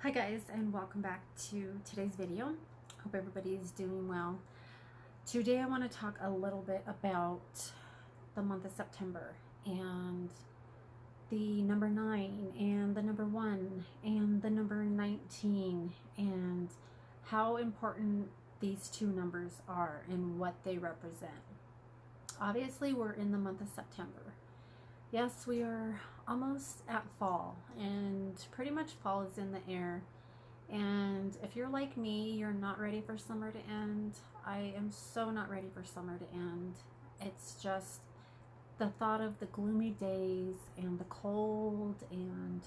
Hi guys, and welcome back to today's video. Hope everybody is doing well. Today I want to talk a little bit about the month of September and the number 9 and the number 1 and the number 19 and how important these two numbers are and what they represent. Obviously, we're in the month of September. Yes, we are almost at fall, and pretty much fall is in the air. And if you're like me, you're not ready for summer to end. I am so not ready for summer to end. It's just the thought of the gloomy days and the cold, and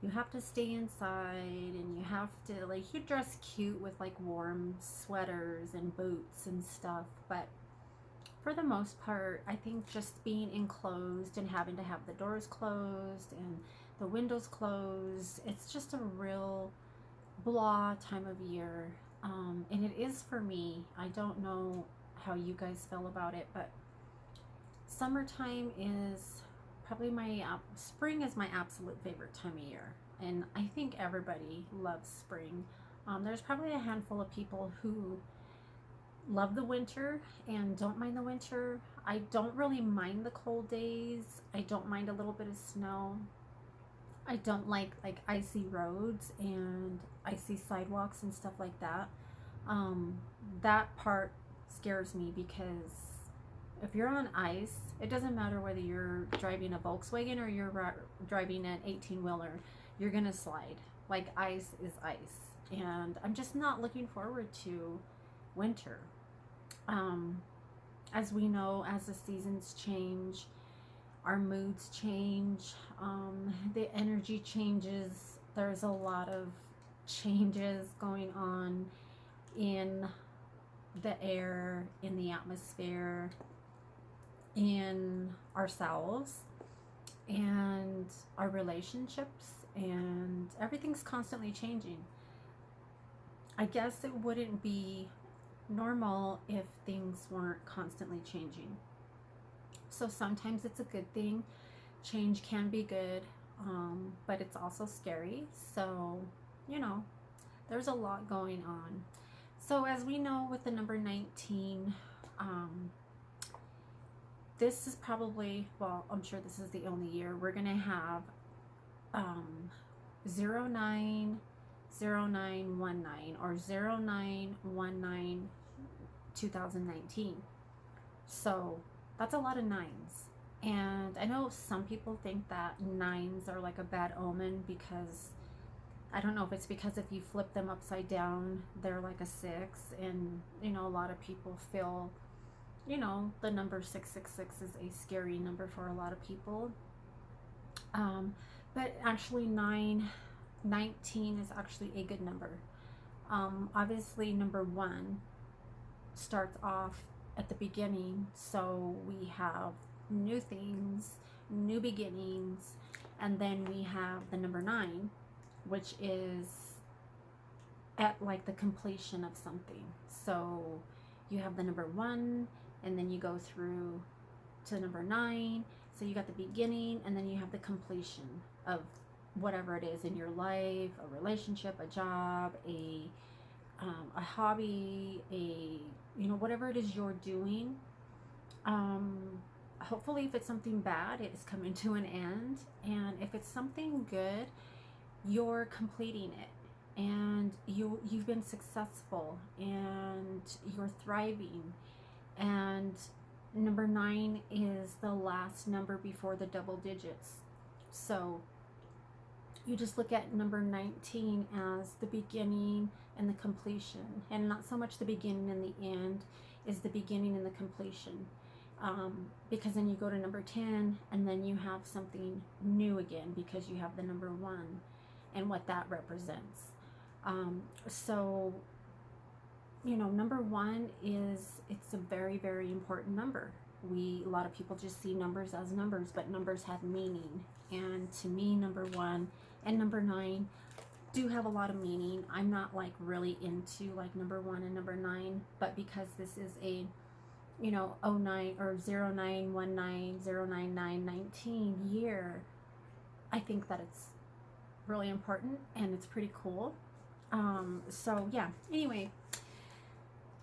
you have to stay inside, and you have to, like, you dress cute with like warm sweaters and boots and stuff. But for the most part, I think just being enclosed and having to have the doors closed and the windows closed, it's just a real blah time of year. And it is for me. I don't know how you guys feel about it, but summertime is probably spring is my absolute favorite time of year. And I think everybody loves spring. There's probably a handful of people who love the winter and don't mind the winter. I don't really mind the cold days. I don't mind a little bit of snow. I don't like icy roads and icy sidewalks and stuff like that. Um, that part scares me because if you're on ice, it doesn't matter whether you're driving a Volkswagen or you're driving an 18 wheeler, you're gonna slide. Like, ice is ice. And I'm just not looking forward to winter. Um, as we know, as the seasons change, our moods change, the energy changes. There's a lot of changes going on in the air, in the atmosphere, in ourselves, and our relationships, and everything's constantly changing. I guess it wouldn't be normal if things weren't constantly changing. So sometimes it's a good thing. Change can be good, but it's also scary. So, you know, there's a lot going on. So, as we know with the number 19, um, this is probably, well, I'm sure this is the only year we're going to have um, 090919 or 0919 2019. So that's a lot of nines. And I know some people think that nines are like a bad omen because I don't know if it's because if you flip them upside down, they're like a six. And, a lot of people feel, the number 666 is a scary number for a lot of people. But actually, 19 is actually a good number. Obviously, number 1 starts off at the beginning, so we have new things, new beginnings, and then we have the number 9, which is at like the completion of something. So you have the number 1, and then you go through to number 9. So you got the beginning, and then you have the completion of whatever it is in your life, a relationship, a job, a hobby, whatever it is you're doing. Hopefully, if it's something bad, it is coming to an end, and if it's something good, you're completing it, and you've been successful, and you're thriving. And number 9 is the last number before the double digits. So you just look at number 19 as the beginning and the completion, and not so much the beginning and the end, is the beginning and the completion. Because then you go to number 10, and then you have something new again because you have the number 1 and what that represents. So number 1 it's a very, very important number. A lot of people just see numbers as numbers, but numbers have meaning. And to me, number 1 and number 9 do have a lot of meaning. I'm not like really into like number 1 and number 9, but because this is a 09 or 0919 09919 year, I think that it's really important, and it's pretty cool. So yeah, anyway,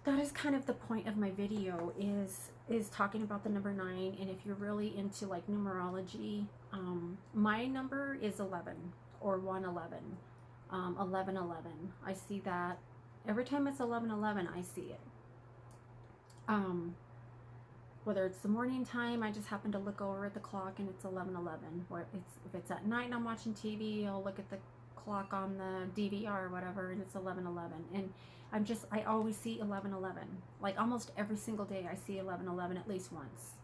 that is kind of the point of my video, is talking about the number 9. And if you're really into like numerology, my number is 11, or 111, 1111. I see that every time it's 1111, I see it. Whether it's the morning time, I just happen to look over at the clock and it's 11:11. Or if it's at night and I'm watching TV, I'll look at the clock on the DVR or whatever, and it's 11:11. And I always see 11:11. Like almost every single day, I see 11:11 at least once.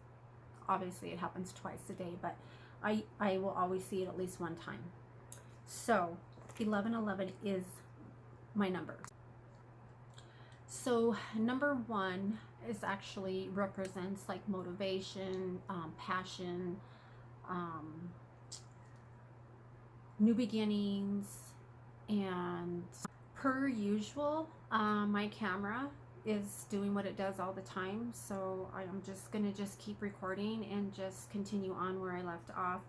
Obviously, it happens twice a day, but I will always see it at least one time. So 11:11 is my number. So number 1 is actually represents like motivation, passion, new beginnings, and per usual, my camera is doing what it does all the time, so I'm just gonna keep recording and just continue on where I left off.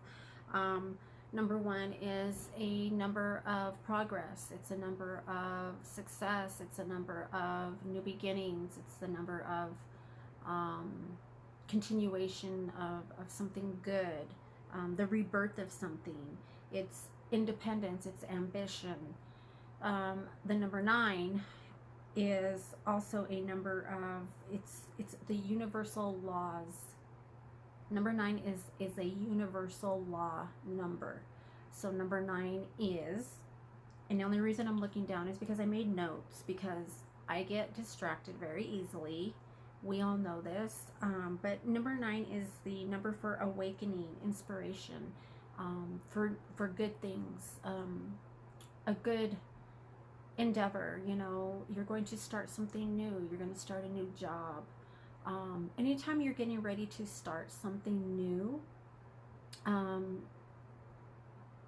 Number 1 is a number of progress. It's a number of success. It's a number of new beginnings. It's the number of continuation of something good, the rebirth of something. It's independence. It's ambition. The number 9 is also a number of, it's the universal laws. Number 9 is a universal law number. So number 9 is, and the only reason I'm looking down is because I made notes, because I get distracted very easily. We all know this. But number 9 is the number for awakening, inspiration, for good things, a good endeavor. You know, you're going to start something new. You're going to start a new job. Anytime you're getting ready to start something new,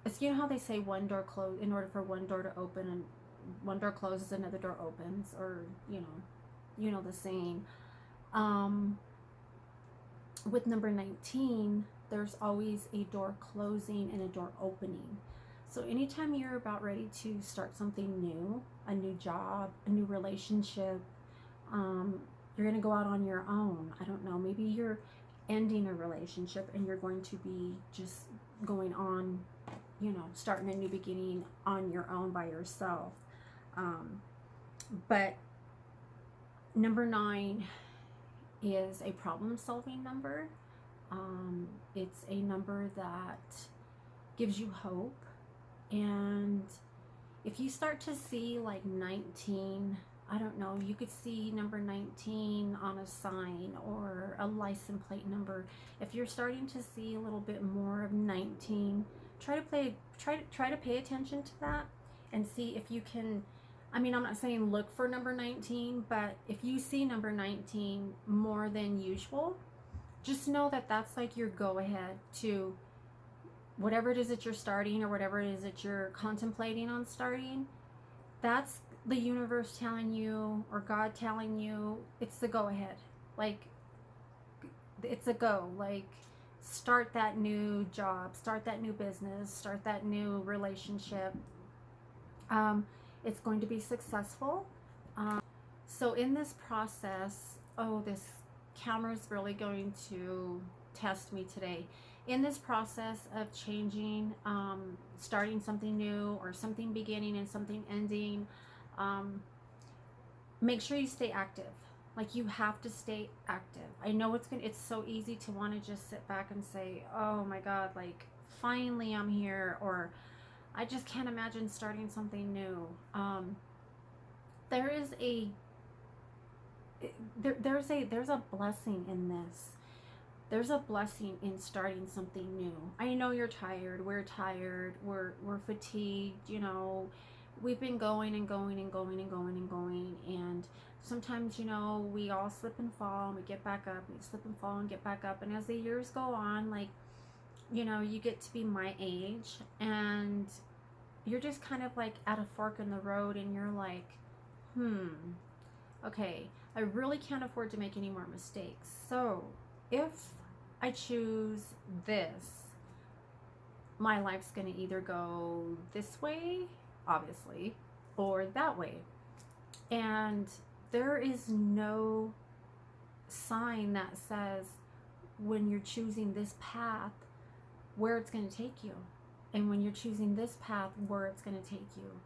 it's, you know how they say one door close, in order for one door to open, and one door closes, another door opens, or you know the saying. With number 19, there's always a door closing and a door opening. So anytime you're about ready to start something new, a new job, a new relationship, you're going to go out on your own. I don't know, maybe you're ending a relationship and you're going to be just going on, you know, starting a new beginning on your own by yourself. But number 9 is a problem-solving number. It's a number that gives you hope. And if you start to see like 19, I don't know, you could see number 19 on a sign or a license plate number. If you're starting to see a little bit more of 19, try to pay attention to that and see if you can. I mean, I'm not saying look for number 19, but if you see number 19 more than usual, just know that that's like your go ahead to whatever it is that you're starting, or whatever it is that you're contemplating on starting. That's the universe telling you, or God telling you, it's the go ahead. Like, it's a go. Like, start that new job, start that new business, start that new relationship. It's going to be successful. So in this process, this camera's really going to test me today. In this process of changing, starting something new, or something beginning and something ending, make sure you stay active. Like, you have to stay active. I know it's so easy to want to just sit back and say, oh my God, like finally I'm here, or I just can't imagine starting something new. There's a blessing in this. There's a blessing in starting something new. I know you're tired. We're tired. We're fatigued. You know, we've been going and going and going and going and going. And sometimes, you know, we all slip and fall and we get back up. We slip and fall and get back up. And as the years go on, like, you know, you get to be my age and you're just kind of like at a fork in the road, and you're like, okay, I really can't afford to make any more mistakes. So if I choose this, my life's going to either go this way, obviously, or that way. And there is no sign that says when you're choosing this path where it's going to take you, and when you're choosing this path where it's going to take you.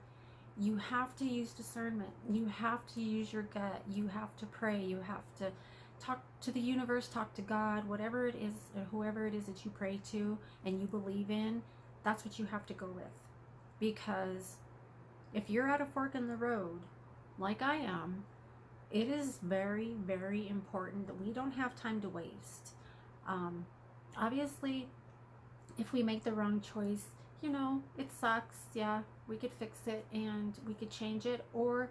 You have to use discernment. You have to use your gut. You have to pray. You have to talk to the universe, talk to God, whatever it is, or whoever it is that you pray to and you believe in. That's what you have to go with. Because if you're at a fork in the road, like I am, it is very, very important that we don't have time to waste. Obviously, if we make the wrong choice, it sucks. Yeah, we could fix it and we could change it, or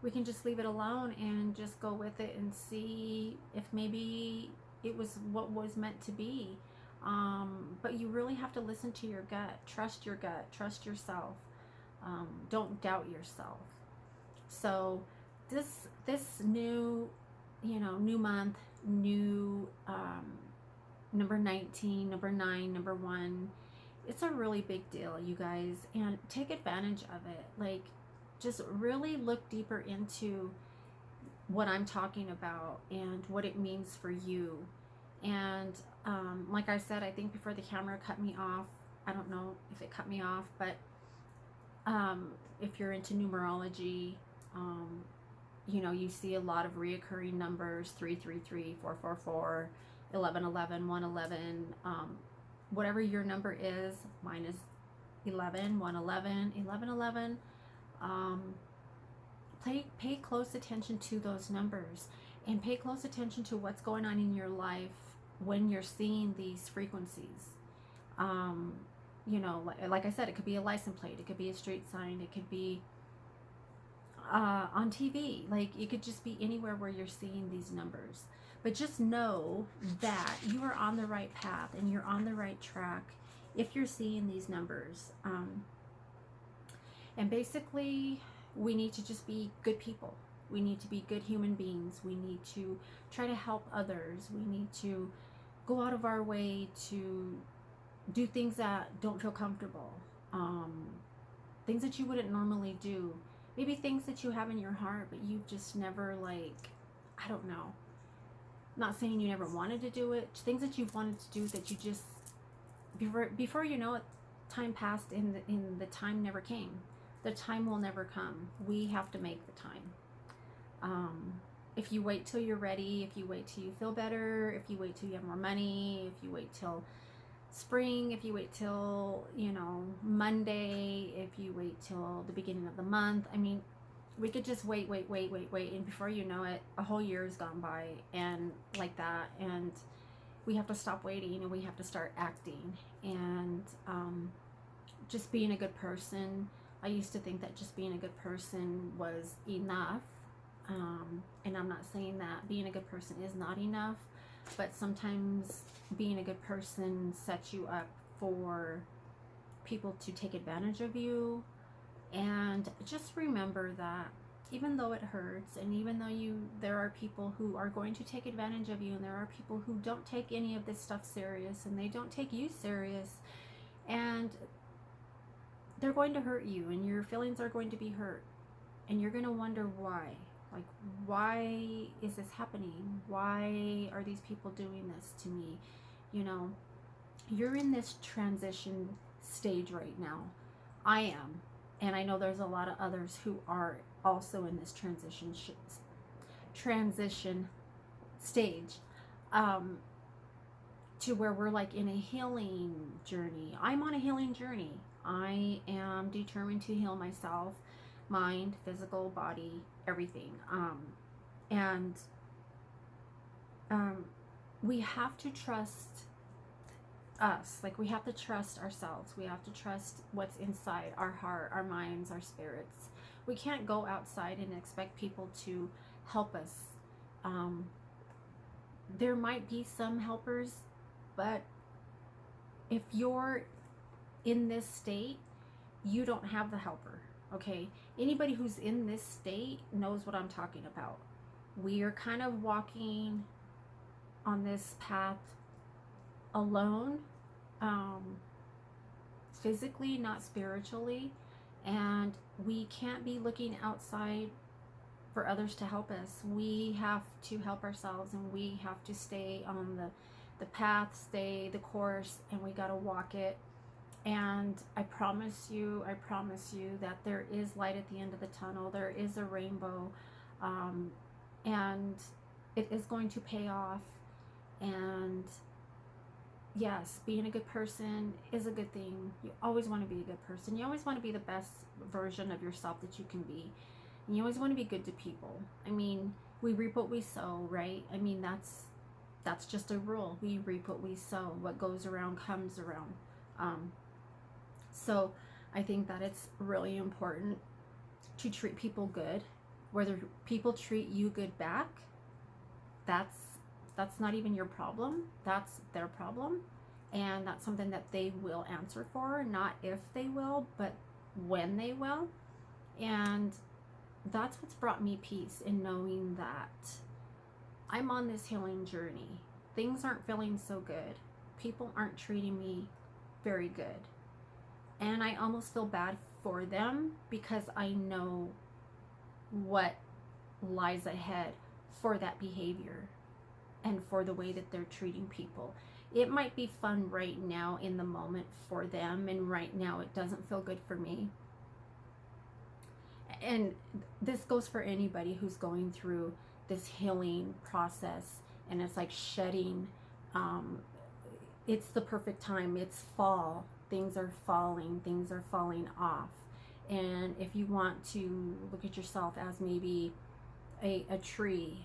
we can just leave it alone and just go with it and see if maybe it was what was meant to be. But you really have to listen to your gut. Trust your gut. Trust yourself. Don't doubt yourself. So this new, new month, new number 19, number 9, number 1. It's a really big deal, you guys, and take advantage of it. Like, just really look deeper into what I'm talking about and what it means for you. And like I said, I think before the camera cut me off, I don't know if it cut me off, but if you're into numerology, you see a lot of reoccurring numbers: 333, 444, 1111, 111. Whatever your number is, mine is 11, 111, 1111. Pay close attention to those numbers, and pay close attention to what's going on in your life when you're seeing these frequencies. Like I said, it could be a license plate, it could be a street sign, it could be on TV. Like, it could just be anywhere where you're seeing these numbers. But just know that you are on the right path and you're on the right track if you're seeing these numbers. And basically, we need to just be good people. We need to be good human beings. We need to try to help others. We need to go out of our way to do things that don't feel comfortable. Things that you wouldn't normally do. Maybe things that you have in your heart, but you've just never, I don't know. Not saying you never wanted to do it. Things that you've wanted to do that you just, before you know it, time passed and the time never came. The time will never come. We have to make the time. If you wait till you're ready, if you wait till you feel better, if you wait till you have more money, if you wait till spring, if you wait till, Monday, if you wait till the beginning of the month, we could just wait, and before you know it, a whole year has gone by, and like that, and we have to stop waiting and we have to start acting, and just being a good person. I used to think that just being a good person was enough, and I'm not saying that being a good person is not enough, but sometimes being a good person sets you up for people to take advantage of you. And just remember that even though it hurts, and even though there are people who are going to take advantage of you, and there are people who don't take any of this stuff serious, and they don't take you serious, and they're going to hurt you, and your feelings are going to be hurt, and you're going to wonder why. Like, why is this happening? Why are these people doing this to me? You're in this transition stage right now. I am. And I know there's a lot of others who are also in this transition stage, to where we're like in a healing journey. I'm on a healing journey. I am determined to heal myself, mind, physical, body, everything. And we have to trust us. Like, we have to trust ourselves. We have to trust what's inside our heart, our minds, our spirits. We can't go outside and expect people to help us. There might be some helpers, but if you're in this state, you don't have the helper. Okay? Anybody who's in this state knows what I'm talking about. We are kind of walking on this path alone. physically, not spiritually. And we can't be looking outside for others to help us. We have to help ourselves, and we have to stay on the path, stay the course, and we got to walk it. And I promise you that there is light at the end of the tunnel. There is a rainbow, and it is going to pay off. And yes, being a good person is a good thing. You always want to be a good person. You always want to be the best version of yourself that you can be. And you always want to be good to people. I mean, we reap what we sow, right? I mean, that's just a rule. We reap what we sow. What goes around comes around. So I think that it's really important to treat people good. Whether people treat you good back, that's not even your problem. That's their problem. And that's something that they will answer for. Not if they will, but when they will. And that's what's brought me peace, in knowing that I'm on this healing journey. Things aren't feeling so good. People aren't treating me very good. And I almost feel bad for them, because I know what lies ahead for that behavior and for the way that they're treating people. It might be fun right now in the moment for them, and right now it doesn't feel good for me. And this goes for anybody who's going through this healing process, and it's like shedding. It's the perfect time. It's fall. Things are falling off. And if you want to look at yourself as maybe a tree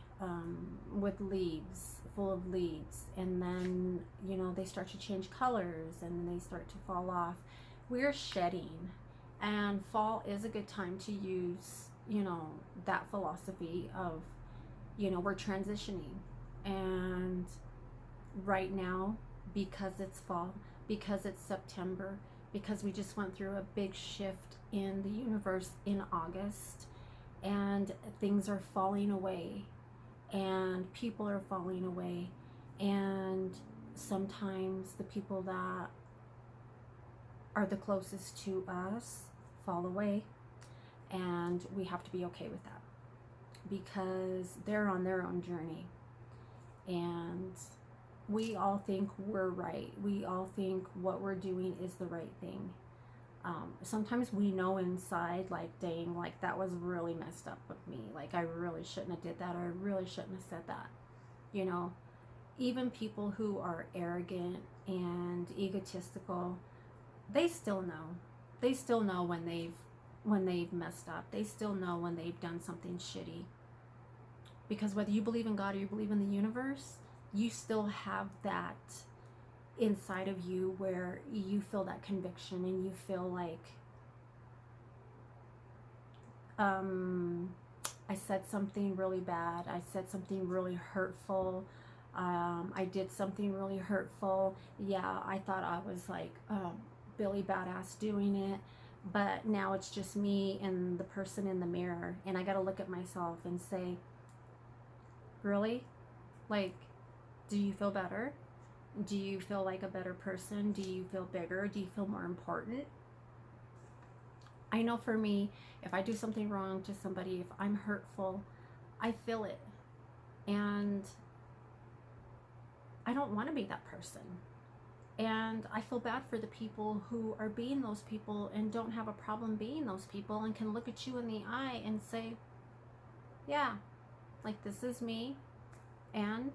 with leaves, full of leaves, and then, you know, they start to change colors and they start to fall off. We're shedding, and fall is a good time to use, you know, that philosophy of, you know, we're transitioning. And right now, because it's fall, because it's September, because we just went through a big shift in the universe in August, and things are falling away, and people are falling away, and sometimes the people that are the closest to us fall away, and we have to be okay with that, because they're on their own journey. And we all think we're right. We all think what we're doing is the right thing. Sometimes we know inside, like, dang, like, that was really messed up with me. Like, I really shouldn't have did that, or I really shouldn't have said that. You know, even people who are arrogant and egotistical, they still know. They still know when they've messed up. They still know when they've done something shitty. Because whether you believe in God or you believe in the universe, you still have that inside of you where you feel that conviction, and you feel like, I said something really bad. I said something really hurtful. I did something really hurtful. Yeah, I thought I was like Billy Badass doing it. But now it's just me and the person in the mirror. And I got to look at myself and say, really? Like, do you feel better? Do you feel like a better person? Do you feel bigger? Do you feel more important? I know for me, if I do something wrong to somebody, if I'm hurtful, I feel it. And I don't want to be that person. And I feel bad for the people who are being those people and don't have a problem being those people, and can look at you in the eye and say, yeah, like, this is me. And,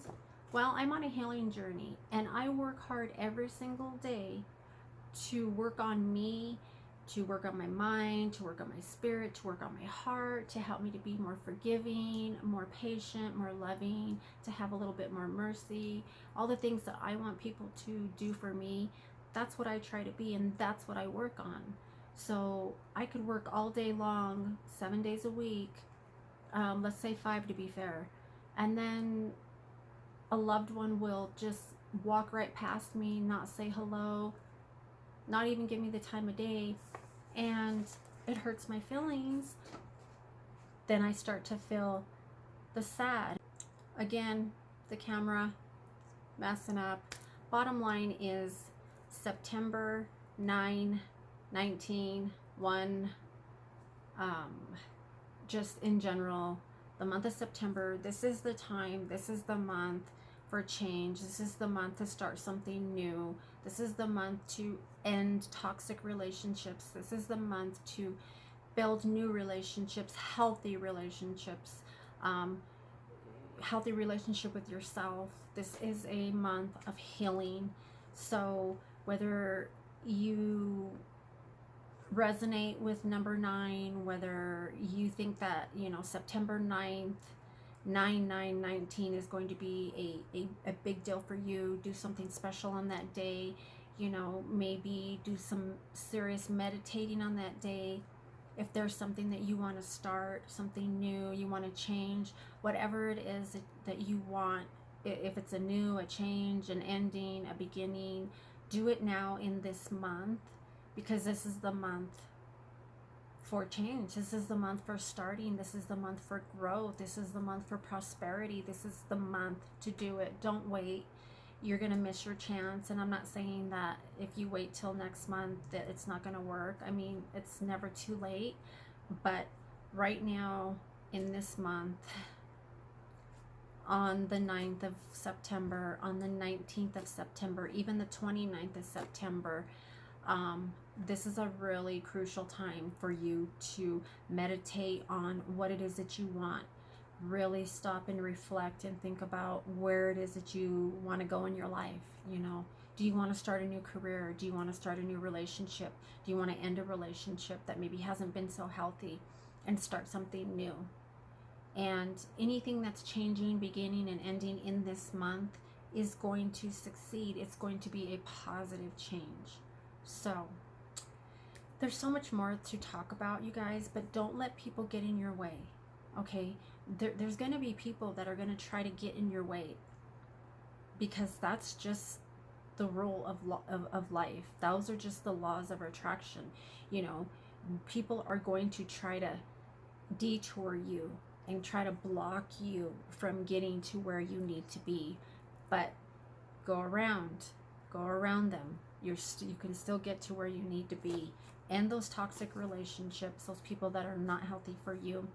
well, I'm on a healing journey, and I work hard every single day to work on me, to work on my mind, to work on my spirit, to work on my heart, to help me to be more forgiving, more patient, more loving, to have a little bit more mercy. All the things that I want people to do for me, that's what I try to be, and that's what I work on. So I could work all day long, 7 days a week, let's say 5 to be fair, and then a loved one will just walk right past me, not say hello, not even give me the time of day, and it hurts my feelings. Then I start to feel the sad. Again, the camera messing up. Bottom line is September 9, 19, 1, just in general, the month of September, this is the time, this is the month for change. This is the month to start something new. This is the month to end toxic relationships. This is the month to build new relationships, um, healthy relationship with yourself. This is a month of healing. So whether you resonate with number 9, whether you think that, September 9th, 9/9/19 is going to be a big deal for you, do something special on that day, maybe do some serious meditating on that day. If there's something that you want to start, something new, you want to change, whatever it is that you want, if it's a change, an ending, a beginning, do it now in this month, because this is the month for change. This is the month for starting. This is the month for growth. This is the month for prosperity. This is the month to do it. Don't wait. You're going to miss your chance. And I'm not saying that if you wait till next month that it's not going to work. I mean, it's never too late. But right now, in this month, on the 9th of September, on the 19th of September, even the 29th of September, this is a really crucial time for you to meditate on what it is that you want. Really stop and reflect and think about where it is that you want to go in your life. Do you want to start a new career? Do you want to start a new relationship? Do you want to end a relationship that maybe hasn't been so healthy and start something new? And anything that's changing, beginning, and ending in this month is going to succeed. It's going to be a positive change. So there's so much more to talk about, you guys, but don't let people get in your way. Okay, there's going to be people that are going to try to get in your way, because that's just the rule of life. Those are just the laws of attraction. People are going to try to detour you and try to block you from getting to where you need to be. But go around them. You can still get to where you need to be. And those toxic relationships, those people that are not healthy for you.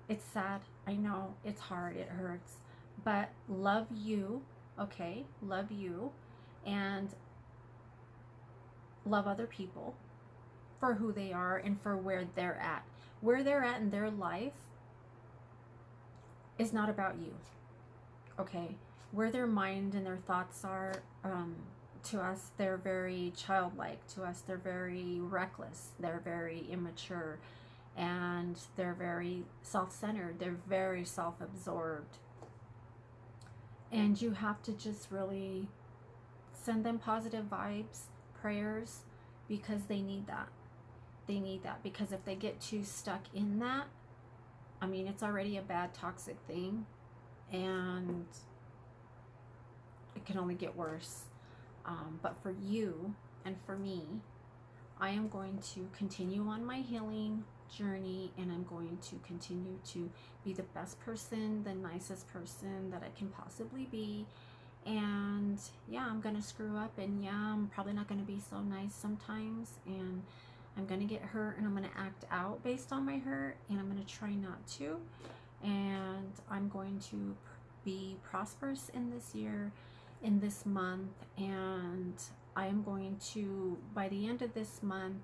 It's sad. I know it's hard. It hurts. But love you. Okay. Love you. And love other people for who they are and for where they're at. Where they're at in their life is not about you. Okay. Where their mind and their thoughts are, to us, they're very childlike. To us, they're very reckless. They're very immature. And they're very self-centered. They're very self-absorbed. And you have to just really send them positive vibes, prayers, because they need that. They need that, because if they get too stuck in that, I mean, it's already a bad, toxic thing, and it can only get worse. But for you and for me, I am going to continue on my healing journey, and I'm going to continue to be the best person, the nicest person that I can possibly be. And yeah, I'm gonna screw up, and yeah, I'm probably not gonna be so nice sometimes, and I'm gonna get hurt, and I'm gonna act out based on my hurt, and I'm gonna try not to. And I'm going to be prosperous in this year, in this month, and I am going to, by the end of this month,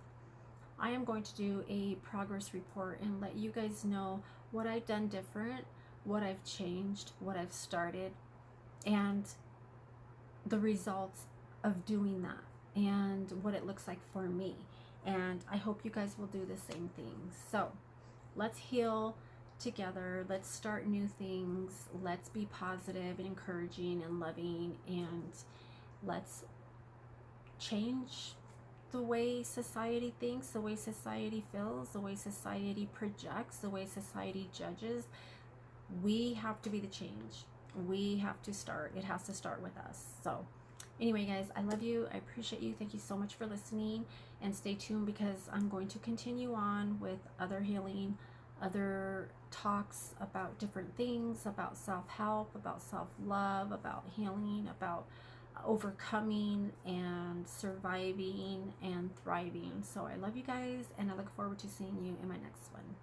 I am going to do a progress report and let you guys know what I've done different, what I've changed, what I've started, and the results of doing that, and what it looks like for me. And I hope you guys will do the same thing. So let's heal together. Let's start new things. Let's be positive and encouraging and loving, and let's change the way society thinks, the way society feels, the way society projects, the way society judges. We have to be the change. We have to start. It has to start with us. So anyway, guys, I love you. I appreciate you. Thank you so much for listening, and stay tuned, because I'm going to continue on with other healing, other talks about different things, about self-help, about self-love, about healing, about overcoming and surviving and thriving. So I love you guys, and I look forward to seeing you in my next one.